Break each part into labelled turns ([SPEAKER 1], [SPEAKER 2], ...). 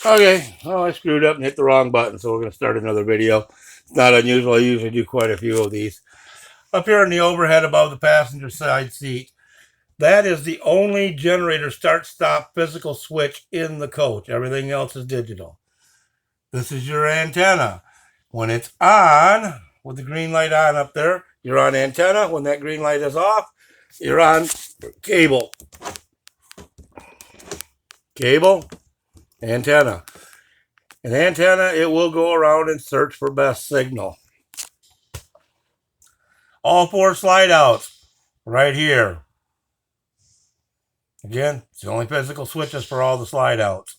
[SPEAKER 1] Okay, well, I screwed up and hit the wrong button, so we're going to start another video. It's not unusual. I usually do quite a few of these. Up here in the overhead above the passenger side seat, that is the only generator start-stop physical switch in the coach. Everything else is digital. This is your antenna. When it's on, with the green light on up there, you're on antenna. When that green light is off, you're on cable. Cable, antenna. An antenna, it will go around and search for best signal. All 4 slide outs right here. Again, it's the only physical switches for all the slide outs.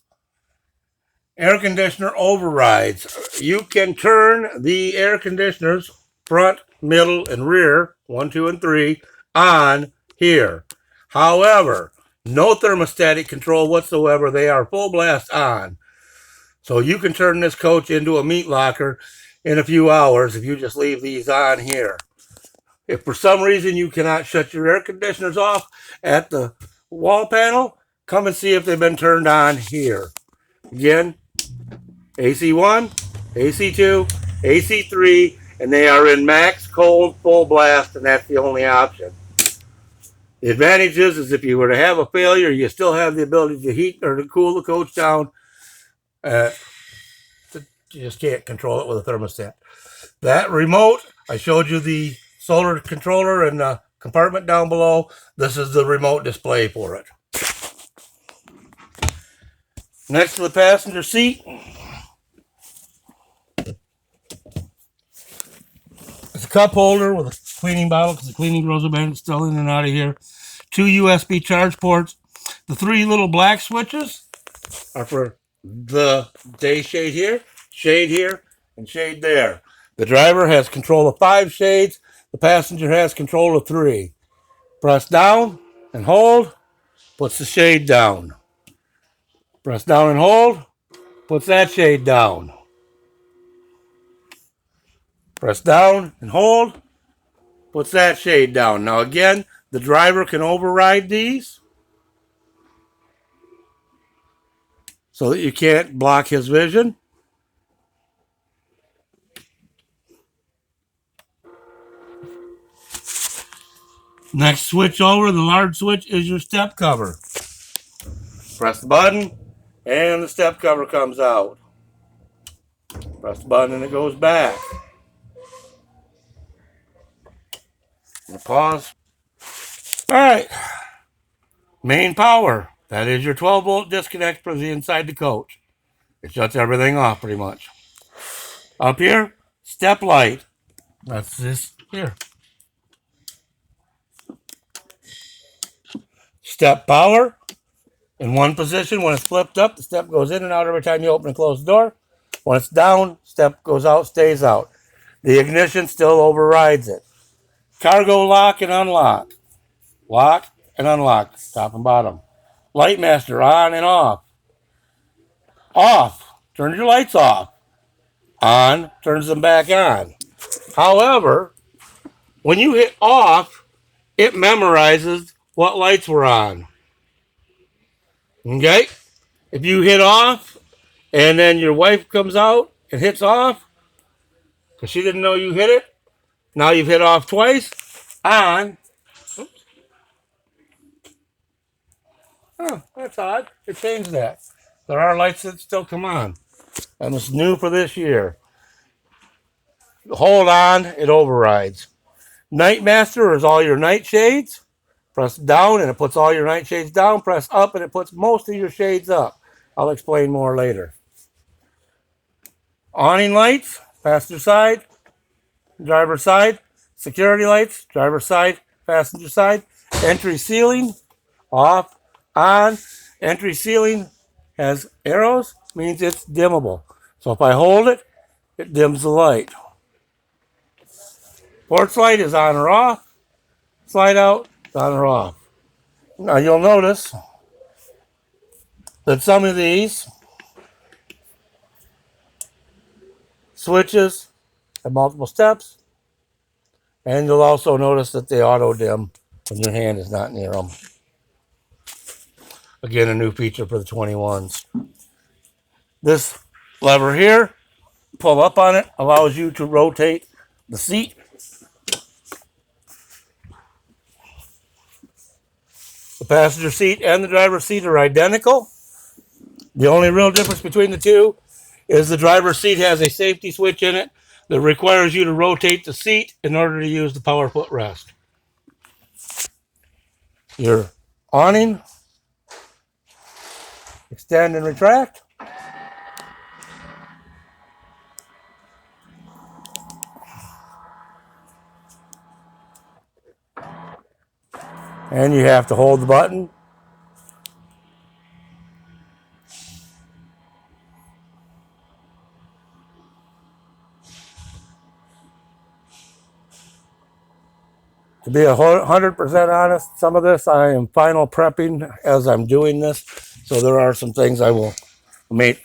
[SPEAKER 1] Air conditioner overrides. You can turn the air conditioners front, middle, and rear, 1, 2, and 3, on here. However, no thermostatic control whatsoever. They are full blast on. So you can turn this coach into a meat locker in a few hours if you just leave these on here. If for some reason you cannot shut your air conditioners off at the wall panel, come and see if they've been turned on here. Again, AC1, AC2, AC3, and they are in max cold full blast, and that's the only option. The advantage is if you were to have a failure, you still have the ability to heat or to cool the coach down. You just can't control it with a thermostat. That remote, I showed you the solar controller in the compartment down below. This is the remote display for it. Next to the passenger seat, it's a cup holder with a cleaning bottle because the cleaning goes is still in and out of here. 2 USB charge ports. The 3 little black switches are for the day shade here, and shade there. The driver has control of 5 shades. The passenger has control of 3. Press down and hold, puts the shade down. Press down and hold, puts that shade down. Press down and hold, puts that shade down. Now again, the driver can override these so that you can't block his vision. Next switch over, the large switch, is your step cover. Press the button and the step cover comes out. Press the button and it goes back. Pause. Alright. Main power. That is your 12-volt disconnect for the inside the coach. It shuts everything off pretty much. Up here, step light. That's this here. Step power. In one position, when it's flipped up, the step goes in and out every time you open and close the door. When it's down, step goes out, stays out. The ignition still overrides it. Cargo lock and unlock. Lock and unlock, top and bottom. Light master, on and off. Off, turns your lights off. On, turns them back on. However, when you hit off, it memorizes what lights were on. Okay? If you hit off and then your wife comes out and hits off because she didn't know you hit it, now you've hit off twice. On. Oops. Oh, that's odd. It changed that. There are lights that still come on. And it's new for this year. Hold on, it overrides. Night master is all your night shades. Press down and it puts all your night shades down. Press up and it puts most of your shades up. I'll explain more later. Awning lights, passenger side, driver side. Security lights, driver side, passenger side. Entry ceiling, off, on. Entry ceiling has arrows, means it's dimmable. So if I hold it, it dims the light. Porch light is on or off. Slide out, on or off. Now you'll notice that some of these switches have multiple steps. And you'll also notice that they auto dim when your hand is not near them. Again, a new feature for the 21s. This lever here, pull up on it, allows you to rotate the seat. The passenger seat and the driver's seat are identical. The only real difference between the two is the driver's seat has a safety switch in it that requires you to rotate the seat in order to use the power footrest. Your awning, extend and retract. And you have to hold the button. To be 100% honest, some of this I am final prepping as I'm doing this. So there are some things I will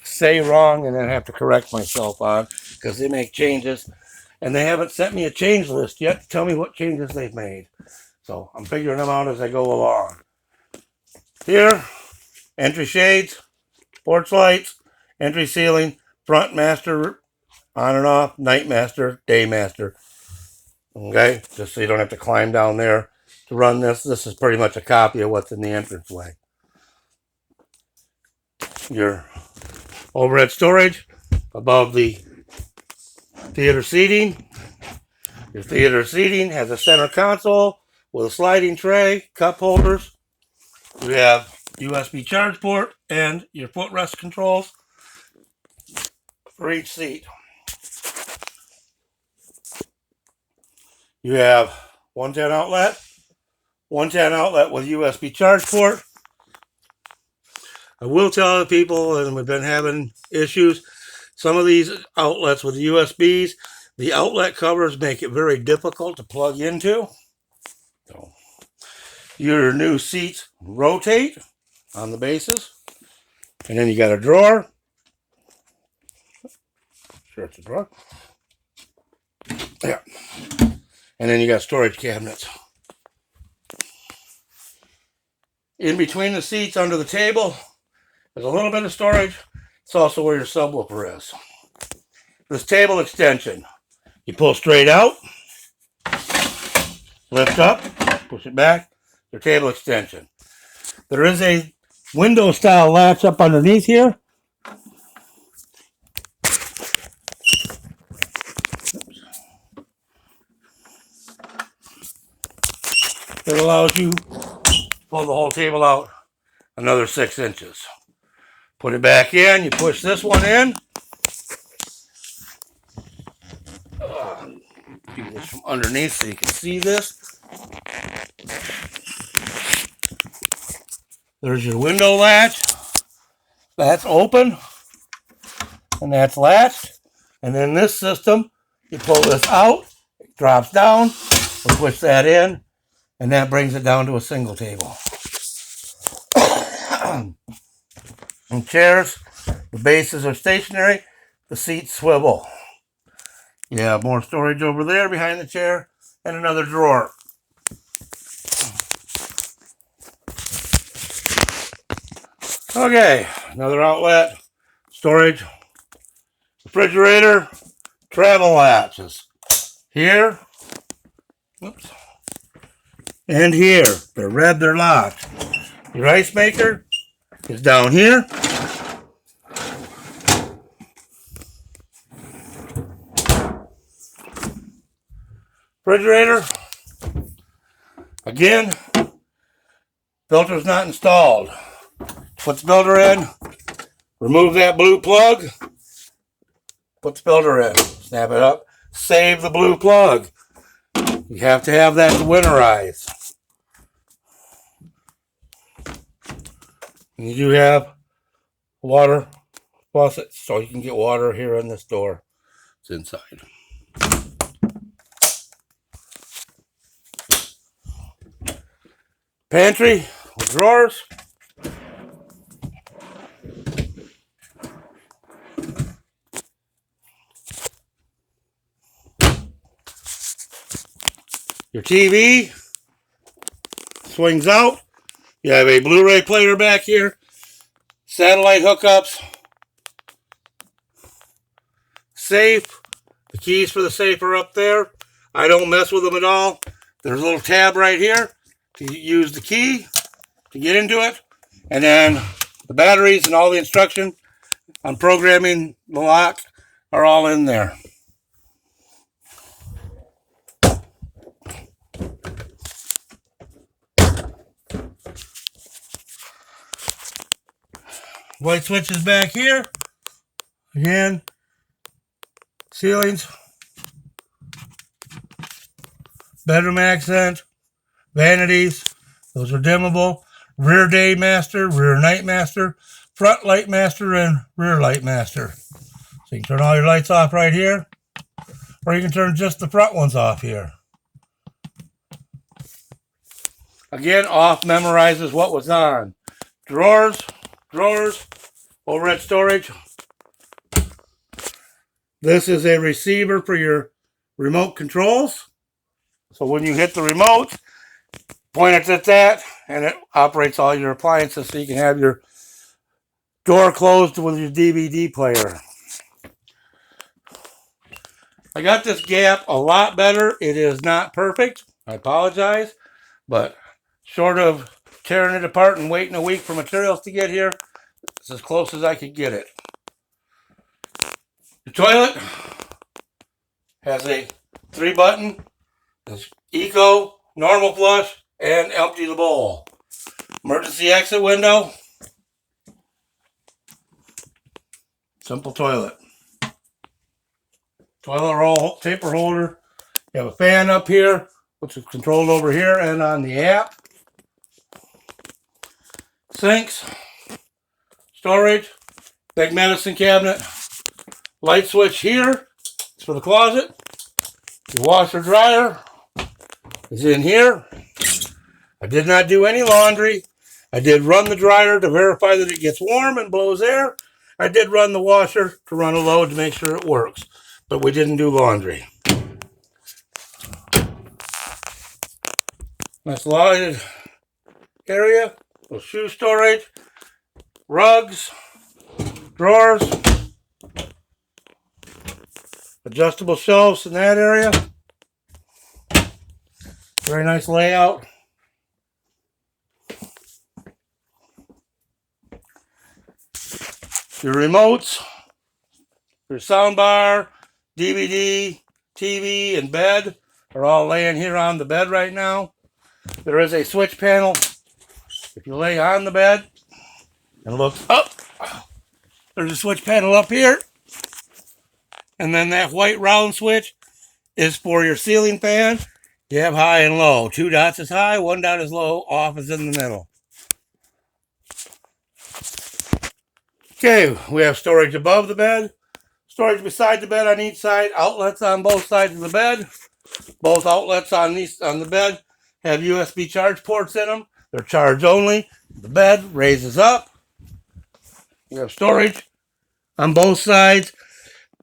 [SPEAKER 1] say wrong and then have to correct myself on because they make changes. And they haven't sent me a change list yet to tell me what changes they've made. So I'm figuring them out as I go along. Here, entry shades, porch lights, entry ceiling, front master, on and off, night master, day master. Okay, just so you don't have to climb down there to run this. This is pretty much a copy of what's in the entranceway. Your overhead storage above the theater seating. Your theater seating has a center console with a sliding tray, cup holders. You have USB charge port and your footrest controls for each seat. You have 110 outlet with USB charge port. I will tell other people, and we've been having issues, some of these outlets with USBs, the outlet covers make it very difficult to plug into. So your new seats rotate on the bases. And then you got a drawer. Sure, it's a drawer. Yeah. And then you got storage cabinets. In between the seats under the table, there's a little bit of storage. It's also where your subwoofer is. This table extension, you pull straight out, lift up, push it back, your table extension. There is a window style latch up underneath here. It allows you to pull the whole table out another 6 inches. Put it back in, you push this one in. Do this from underneath so you can see this. There's your window latch. That's open and that's latched. And then this system, you pull this out, it drops down, we push that in, and that brings it down to a single table. And chairs, the bases are stationary, the seats swivel. You have more storage over there behind the chair and another drawer. Okay, another outlet, storage, refrigerator, travel latches. Here, oops, and here. They're red, they're locked. Your ice maker is down here. Refrigerator, again, filter's not installed. Put the filter in, remove that blue plug, put the filter in, snap it up, save the blue plug. You have to have that to winterize. And you do have water faucet, so you can get water here in this door. It's inside. Pantry with drawers. Your TV swings out. You have a Blu-ray player back here. Satellite hookups. safe. The keys for the safe are up there. I don't mess with them at all. There's a little tab right here to use the key to get into it. And then the batteries and all the instruction on programming the lock are all in there. Light switches back here. Again, ceilings, bedroom accent, vanities. Those are dimmable. Rear day master, rear night master, front light master, and rear light master. So you can turn all your lights off right here, or you can turn just the front ones off here. Again, off memorizes what was on. Drawers, overhead storage. This is a receiver for your remote controls. So when you hit the remote, point it at that, and it operates all your appliances so you can have your door closed with your DVD player. I got this gap a lot better. It is not perfect. I apologize. But short of tearing it apart and waiting a week for materials to get here, it's as close as I could get it. The toilet has a 3-button. It's eco, normal flush, and empty the bowl. Emergency exit window. Simple toilet. Toilet roll, taper holder. You have a fan up here, which is controlled over here and on the app. Sinks. Storage. Big medicine cabinet. Light switch here. It's for the closet. Your washer dryer is in here. I did not do any laundry. I did run the dryer to verify that it gets warm and blows air. I did run the washer to run a load to make sure it works. But we didn't do laundry. Nice lighted area. Little shoe storage. Rugs. Drawers. Adjustable shelves in that area. Very nice layout. Your remotes. Your soundbar. DVD, TV, and bed are all laying here on the bed right now. There is a switch panel. If you lay on the bed and look up, there's a switch panel up here. And then that white round switch is for your ceiling fan. You have high and low. 2 dots is high, 1 dot is low, off is in the middle. Okay, we have storage above the bed. Storage beside the bed on each side, outlets on both sides of the bed. Both outlets on the bed have USB charge ports in them. They're charge only. The bed raises up. You have storage on both sides.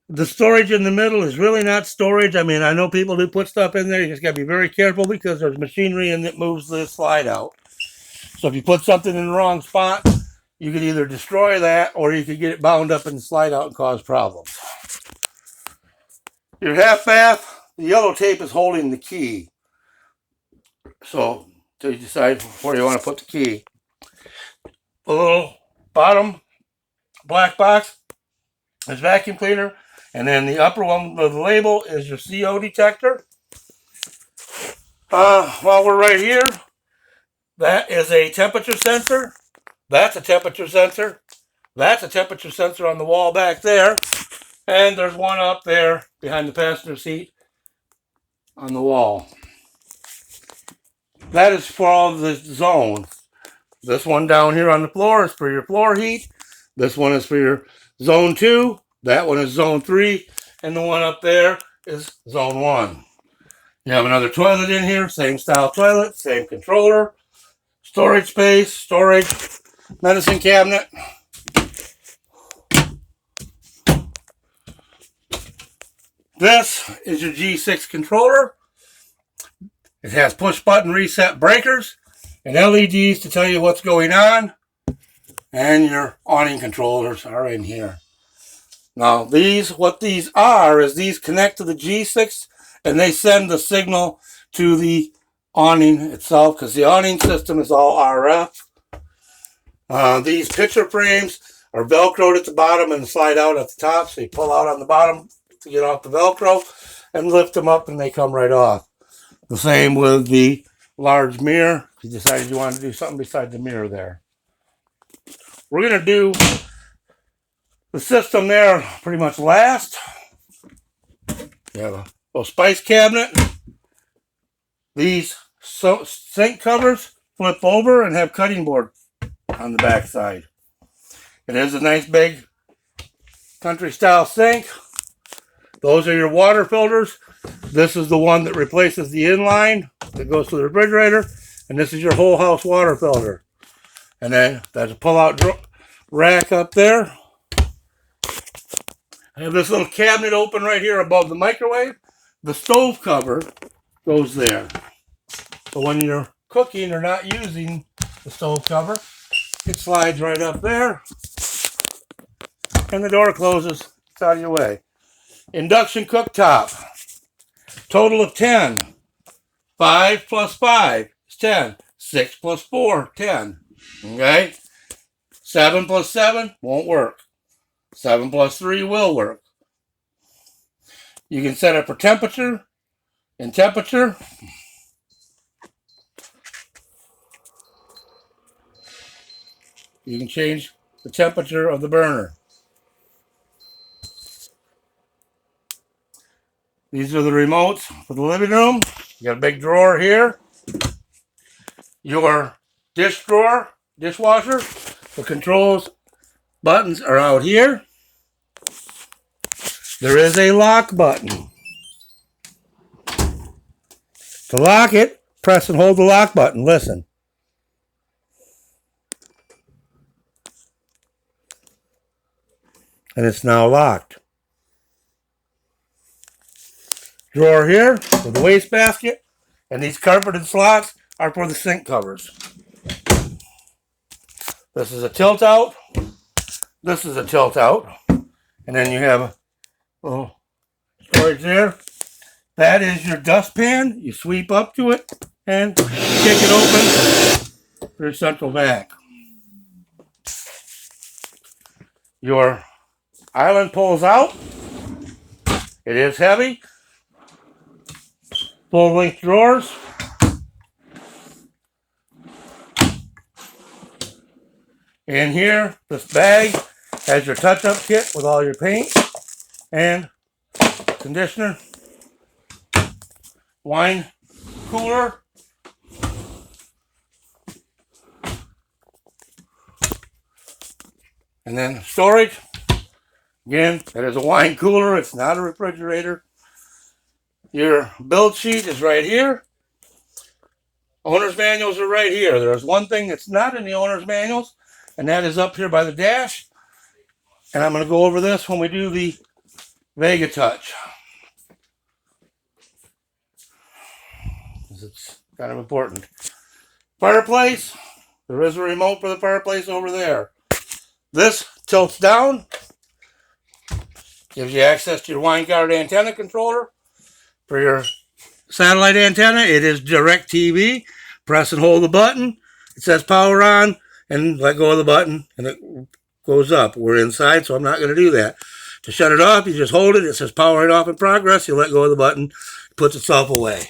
[SPEAKER 1] The storage in the middle is really not storage. I mean, I know people do put stuff in there. You just got to be very careful because there's machinery in that moves the slide out. So if you put something in the wrong spot, you could either destroy that or you could get it bound up and slide out and cause problems. Your half bath, the yellow tape is holding the key. So, until you decide where you want to put the key. The little bottom black box is vacuum cleaner. And then the upper one with the label is your CO detector. While we're right here, that is a temperature sensor. That's a temperature sensor. That's a temperature sensor on the wall back there. And there's one up there behind the passenger seat on the wall. That is for all the zones. This one down here on the floor is for your floor heat. This one is for your zone 2. That one is zone 3. And the one up there is zone 1. You have another toilet in here. Same style toilet. Same controller. Storage space. Storage. Medicine cabinet. This is your G6 controller. It has push button reset breakers and LEDs to tell you what's going on. And your awning controllers are in here. Now what these are is these connect to the G6 and they send the signal to the awning itself because the awning system is all RF. These picture frames are Velcroed at the bottom and slide out at the top, so you pull out on the bottom to get off the Velcro and lift them up and they come right off. The same with the large mirror. If you decided you wanted to do something besides the mirror there. We're going to do the system there pretty much last. You have a little spice cabinet. These sink covers flip over and have cutting board on the back side. It is a nice big country style sink. Those are your water filters. This is the one that replaces the inline that goes to the refrigerator. And this is your whole house water filter. And then there's a pull-out rack up there. I have this little cabinet open right here above the microwave. The stove cover goes there. So when you're cooking or not using the stove cover, it slides right up there. And the door closes. It's out of your way. Induction cooktop. Total of 10. 5 plus 5 is 10. 6 plus 4, 10. Okay? 7 plus 7 won't work. 7 plus 3 will work. You can set it for temperature and temperature. You can change the temperature of the burner. These are the remotes for the living room. You got a big drawer here. Your dish drawer, dishwasher. The controls buttons are out here. There is a lock button. To lock it, press and hold the lock button. Listen. And it's now locked. Drawer here with the wastebasket, and these carpeted slots are for the sink covers. This is a tilt out. This is a tilt out. And then you have a little storage there. That is your dustpan. You sweep up to it and kick it open for your central vac. Your island pulls out. It is heavy. Full length drawers. In here, this bag has your touch-up kit with all your paint and conditioner. Wine cooler. And then storage. Again, that is a wine cooler. It's not a refrigerator. Your build sheet is right here. Owner's manuals are right here. There's one thing that's not in the owner's manuals, and that is up here by the dash. And I'm going to go over this when we do the Vega Touch. It's kind of important. Fireplace. There is a remote for the fireplace over there. This tilts down. Gives you access to your wine guard antenna controller. For your satellite antenna, it is DirecTV. Press and hold the button. It says power on, and let go of the button, and it goes up. We're inside, so I'm not going to do that. To shut it off, you just hold it. It says power it off in progress. You let go of the button. It puts itself away.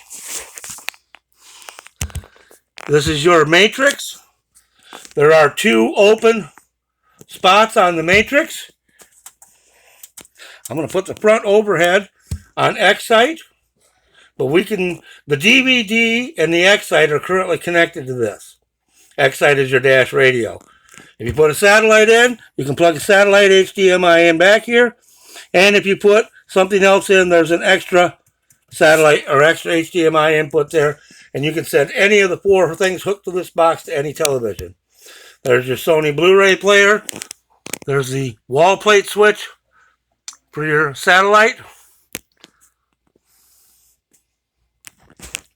[SPEAKER 1] This is your matrix. There are 2 open spots on the matrix. I'm going to put the front overhead on Excite. But the DVD and the Excite are currently connected to this. Excite is your dash radio. If you put a satellite in, you can plug a satellite HDMI in back here. And if you put something else in, there's an extra satellite or extra HDMI input there. And you can send any of the 4 things hooked to this box to any television. There's your Sony Blu-ray player. There's the wall plate switch for your satellite.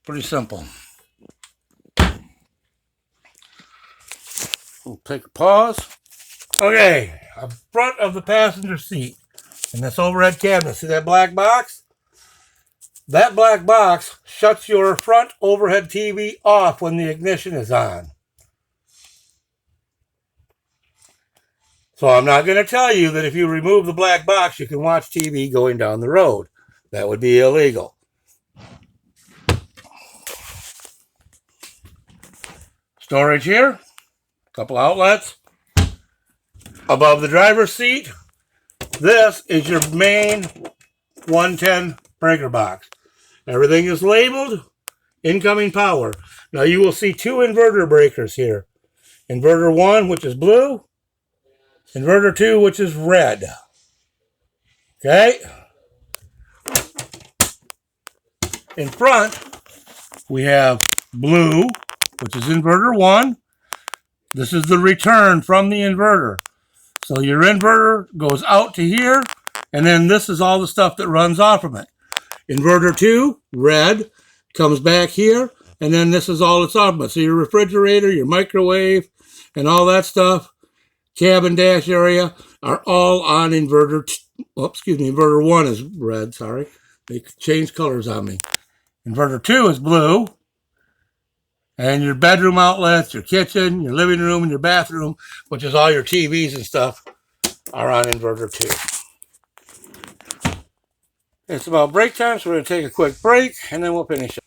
[SPEAKER 1] Pretty simple. We'll take a pause. Okay, front of the passenger seat. in this overhead cabinet. See that black box? That black box shuts your front overhead TV off when the ignition is on. So I'm not going to tell you that if you remove the black box, you can watch TV going down the road. That would be illegal. Storage here, a couple outlets. Above the driver's seat, this is your main 110 breaker box. Everything is labeled, incoming power. Now you will see two inverter breakers here. Inverter 1, which is blue. Inverter 2, which is red. Okay? In front, we have blue, which is inverter 1. This is the return from the inverter. So your inverter goes out to here, and then this is all the stuff that runs off from it. Inverter 2, red, comes back here, and then this is all that's off of it. So your refrigerator, your microwave, and all that stuff, cabin dash area, are all on inverter. Inverter 1 is red, sorry. They changed colors on me. Inverter 2 is blue. And your bedroom outlets, your kitchen, your living room, and your bathroom, which is all your TVs and stuff, are on inverter 2. It's about break time, so we're going to take a quick break, and then we'll finish up.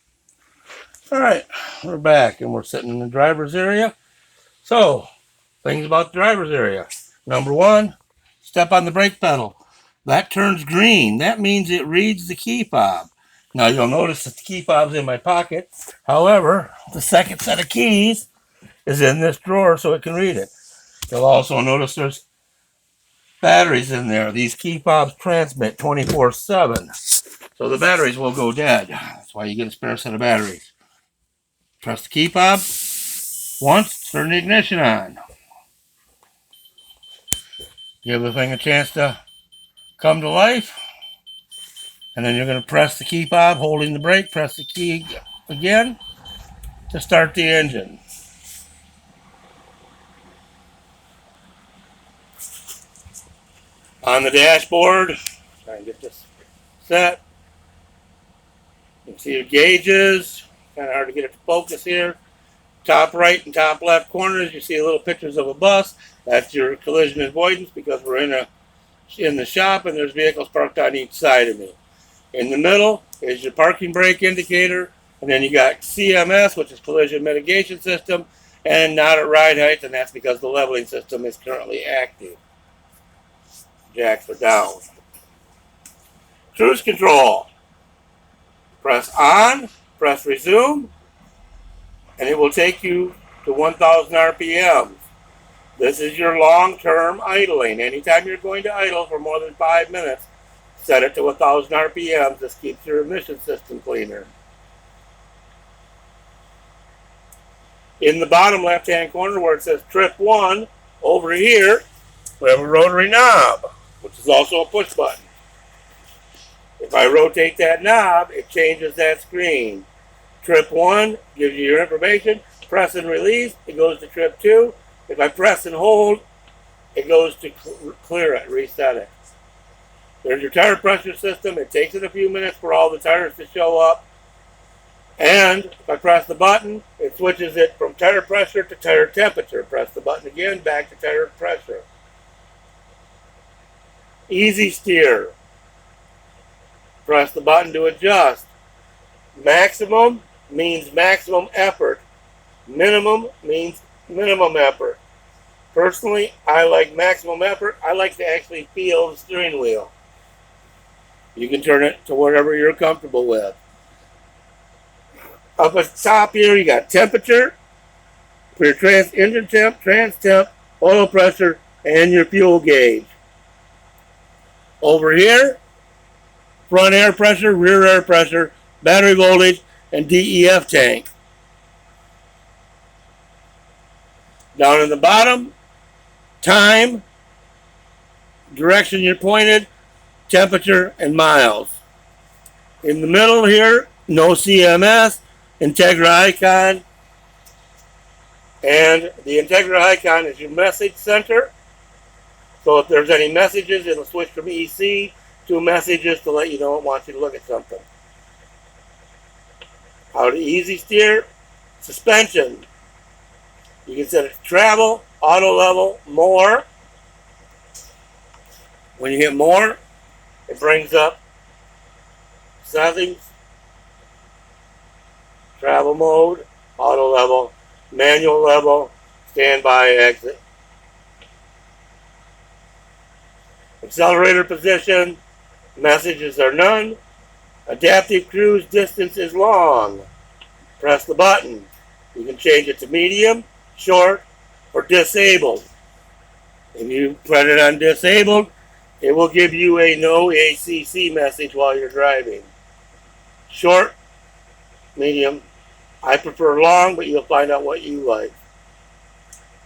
[SPEAKER 1] All right, we're back, and we're sitting in the driver's area. So, things about the driver's area. Number 1, step on the brake pedal. That turns green. That means it reads the key fob. Now, you'll notice that the key fob's in my pocket. However, the second set of keys is in this drawer so it can read it. You'll also notice there's batteries in there. These key fobs transmit 24/7. So the batteries will go dead. That's why you get a spare set of batteries. Press the key fob once, turn the ignition on. Give the thing a chance to come to life. And then you're going to press the key fob, holding the brake, press the key again to start the engine. On the dashboard, try and get this set. You can see your gauges. Kind of hard to get it to focus here. Top right and top left corners, you see little pictures of a bus. That's your collision avoidance because we're in the shop and there's vehicles parked on each side of me. In the middle is your parking brake indicator, and then you got CMS, which is collision mitigation system, and not at ride height, and that's because the leveling system is currently active. Jacks are down. Cruise control. Press on, press resume, and it will take you to 1,000 RPM. This is your long-term idling. Anytime you're going to idle for more than 5 minutes, set it to 1,000 RPM. This keeps your emission system cleaner. In the bottom left-hand corner where it says trip 1, over here, we have a rotary knob, which is also a push button. If I rotate that knob, it changes that screen. Trip 1 gives you your information. Press and release, it goes to trip 2. If I press and hold, it goes to clear it, reset it. There's your tire pressure system. It takes it a few minutes for all the tires to show up. And if I press the button, it switches it from tire pressure to tire temperature. Press the button again, back to tire pressure. Easy steer. Press the button to adjust. Maximum means maximum effort. Minimum means minimum effort. Personally, I like maximum effort. I like to actually feel the steering wheel. You can turn it to whatever you're comfortable with. Up at the top here, you got temperature for your engine temp, trans temp, oil pressure, and your fuel gauge. Over here, front air pressure, rear air pressure, battery voltage, and DEF tank. Down in the bottom, time, direction you're pointed, temperature, and miles. In the middle here, no CMS, Integra icon, and the Integra icon is your message center So if there's any messages, it'll switch from EC to messages to let you know it wants you to look at something. How to easy steer. Suspension. You can set it to travel, auto level, more. When you hit more, it brings up settings, travel mode, auto level, manual level, standby, exit. Accelerator position, messages are none. Adaptive cruise distance is long. Press the button. You can change it to medium, short, or disabled. If you put it on disabled, it will give you a no ACC message while you're driving. Short, medium. I prefer long, but you'll find out what you like.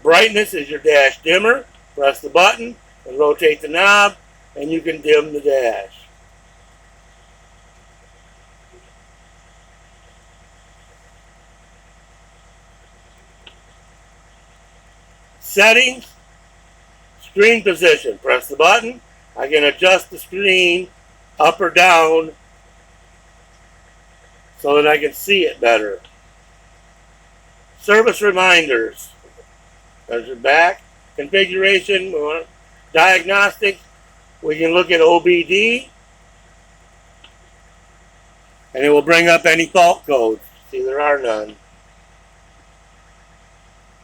[SPEAKER 1] Brightness is your dash dimmer. Press the button and rotate the knob, and you can dim the dash. Settings, screen position. Press the button. I can adjust the screen up or down so that I can see it better. Service reminders. There's your back. Configuration, diagnostics. We can look at OBD, and it will bring up any fault codes. See, there are none.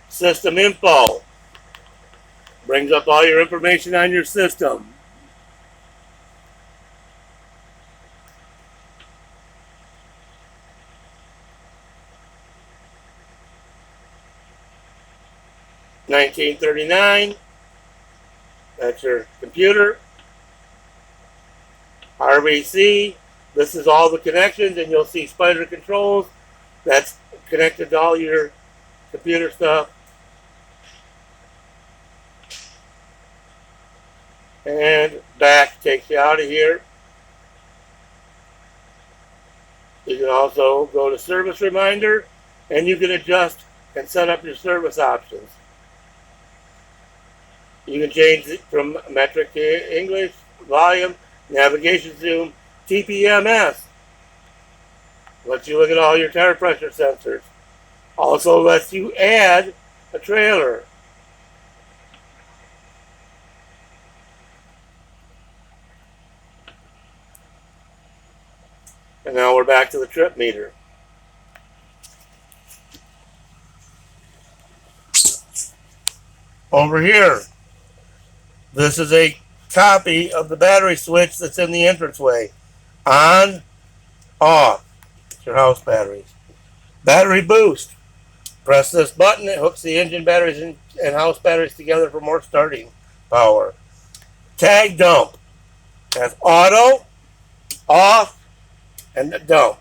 [SPEAKER 1] System info. Brings up all your information on your system. $19.39. That's your computer. RBC. This is all the connections, and you'll see spider controls. That's connected to all your computer stuff. And back takes you out of here. You can also go to service reminder, and you can adjust and set up your service options. You can change it from metric to English, volume, navigation zoom, TPMS. Lets you look at all your tire pressure sensors. Also lets you add a trailer. And now we're back to the trip meter. Over here, this is a copy of the battery switch that's in the entranceway. On, off. It's your house batteries. Battery boost. Press this button. It hooks the engine batteries and house batteries together for more starting power. Tag dump. That's auto, off, and dump.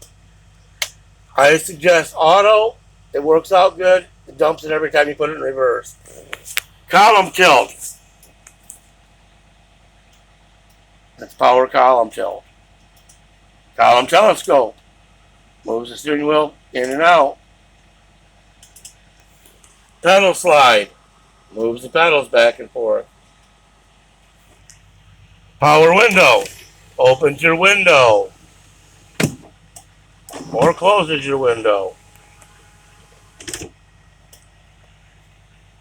[SPEAKER 1] I suggest auto. It works out good. It dumps it every time you put it in reverse. Column tilt. That's power column tilt. Column telescope. Moves the steering wheel in and out. Pedal slide. Moves the pedals back and forth. Power window. Opens your window. Or closes your window.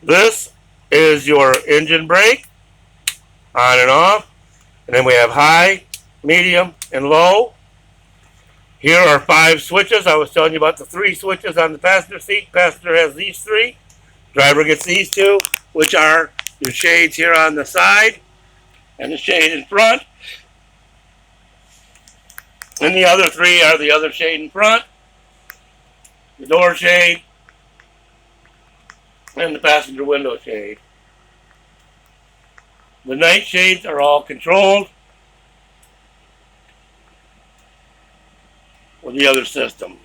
[SPEAKER 1] This is your engine brake. On and off. And then we have high, medium, and low. Here are 5 switches. I was telling you about the 3 switches on the passenger seat. Passenger has these 3. Driver gets these 2, which are your shades here on the side and the shade in front. And the other 3 are the other shade in front, the door shade, and the passenger window shade. The night shades are all controlled with the other system.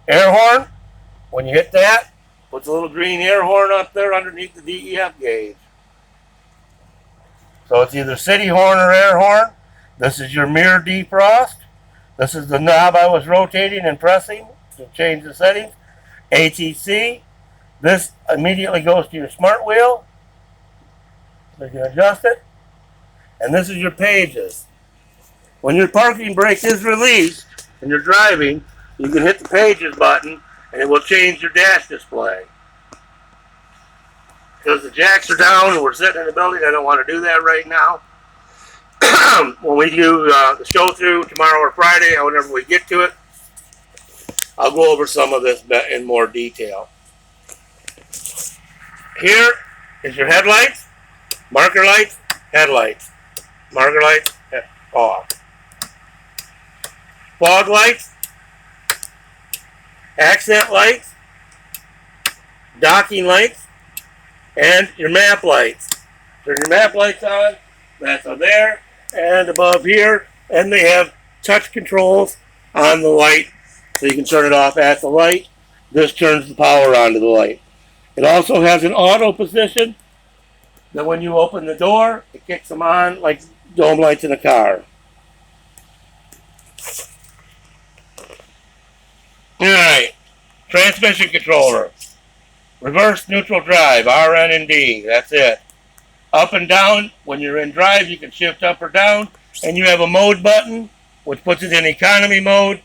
[SPEAKER 1] Air horn, when you hit that, puts a little green air horn up there underneath the DEF gauge. So it's either city horn or air horn. This is your mirror defrost. This is the knob I was rotating and pressing to change the settings. ATC. This immediately goes to your smart wheel. So you can adjust it. And this is your pages. When your parking brake is released and you're driving, you can hit the pages button and it will change your dash display. Because the jacks are down and we're sitting in the building, I don't want to do that right now. When we do the show through tomorrow or Friday, whenever we get to it, I'll go over some of this in more detail. Here is your headlights, marker lights, headlights, marker lights, off. Fog lights, accent lights, docking lights, and your map lights. Turn your map lights on, that's on there, and above here, and they have touch controls on the light, so you can turn it off at the light. This turns the power on to the light. It also has an auto position that when you open the door, it kicks them on like dome lights in a car. Alright, transmission controller. Reverse neutral drive, RN and D, that's it. Up and down, when you're in drive, you can shift up or down, and you have a mode button, which puts it in economy mode.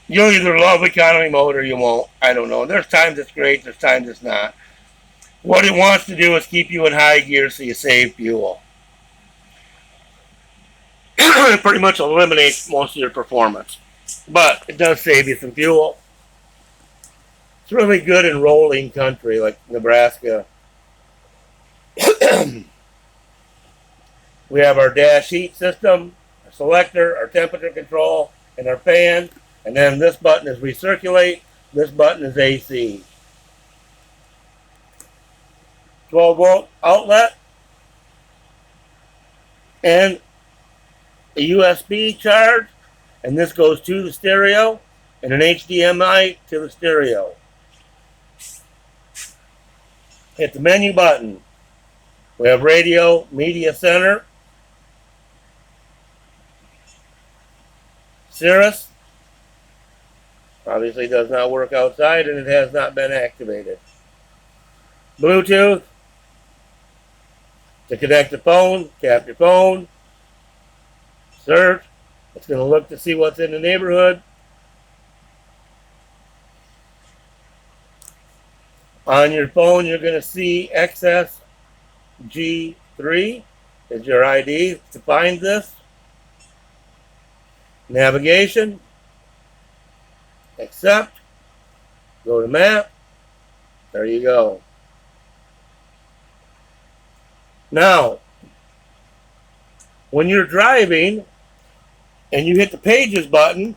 [SPEAKER 1] You'll either love economy mode or you won't. I don't know. There's times it's great, there's times it's not. What it wants to do is keep you in high gear so you save fuel. It pretty much eliminates most of your performance. But it does save you some fuel. It's really good in rolling country like Nebraska. We have our dash heat system, our selector, our temperature control, and our fan. And then this button is recirculate. This button is AC. 12-volt outlet. And a USB charge. And this goes to the stereo. And an HDMI to the stereo. Hit the menu button. We have radio, media center, Cirrus. Obviously does not work outside and it has not been activated. Bluetooth to connect the phone, tap your phone, search. It's going to look to see what's in the neighborhood. On your phone, you're going to see XSG3 is your ID to find this. Navigation. Accept. Go to map. There you go. Now, when you're driving and you hit the pages button,